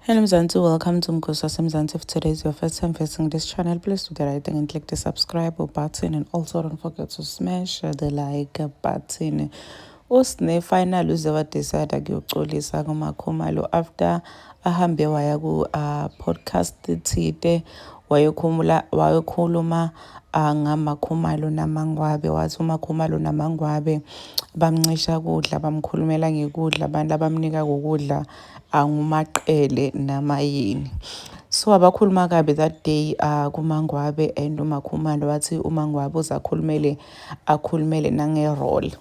Hello Mzansi, welcome to Mkosa Mzansi. If today is your first time visiting this channel, please do the right thing and click the subscribe button, and also don't forget to smash the like button. Usine final uze decide ukuyoxolisa kuMakhumalo after ahambe waya ku podcast thide wayekhuluma ngamakhumalo naMangwabe. Wathi uMakhumalo naMangwabe bamncisha kudla, bamkhulumela ngekudla, abantu abamnika ukudla angumaqele namayini. So abakhuluma kabi that day kuMangwabe, and uMakhumalo wathi uMangwabe akhulumele nange-role.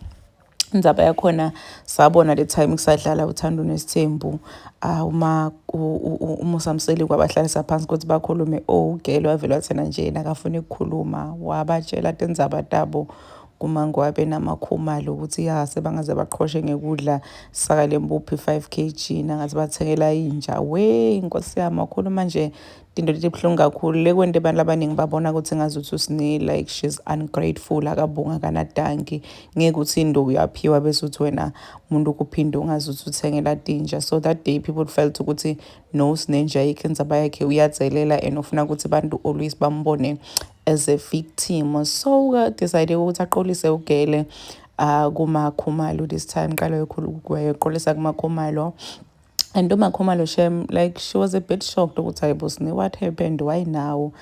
Indzaba yakhona sabona le time kusadlala uThando Nesithembu, uMusamseli kwabahlalisa phansi ukuthi bakhulume. Ugele wavele wathena nje nakafuna ukukhuluma, wabatshela tindzaba tabo kuMangwabe namakhumalo ukuthi sebangaze baqhoshe ngekudla saka lempuphi 5 kg nangaze bathengela inja. Inkosi yami wakhuluma nje tinto letibuhlungu kakhulu, lekwente abantu abaningi babona ukuthi ngazuthi usine like she's ungrateful, akabonga kanadanki, ngeke uthi into uyaphiwa bese uthi wena umuntu kuphinde ungazuthi uthengela tinja. So that day people felt ukuthi no, sinenja yakhe, indzaba yakhe uyadzelela and ufuna ukuthi abantu always bambone as a victim. So decide ukuthi aqolise ugele kuMakhumalo this time. Qala wayeqolisa kuMakhumalo. And uMakhumalo, she was a bit shocked ukuthi hayi what happened, why now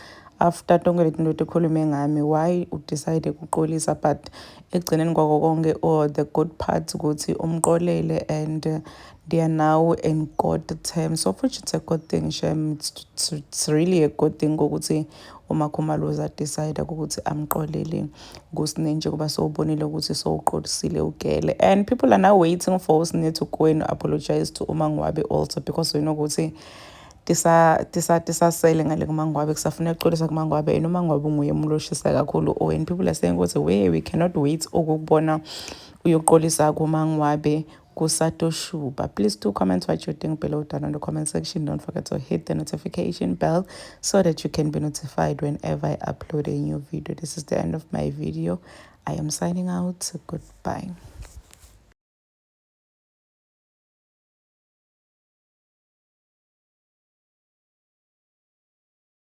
after tonke leti nto tikhulume ngami, why udecide ukuqolisa? But ekugcineni kwako konke, or the good part ukuthi umqolele and they are now in good terms, so which it's a good thing. It's really a good thing ukuthi uMakhumalo decide ukuthi amqolele kuSine nje kuba sowubonile ukuthi sowuqolisile ugele. And people are now waiting for uSine to go and apologize to uMangwabe also, because we know ukuthi tisasele ngale kuMangwabe, kusafuna ukuxolisa kuMangwabe, and uMangwabe nguye umuntu oshisa kakhulu. And people are saying ukuthi we cannot wait ukubona uyoqolisa kuMangwabe kuSatoshuba. Please do comment what you think below down in the comment section. Don't forget to hit the notification bell so that you can be notified whenever I upload a new video. This is the end of my video. I am signing out. Goodbye.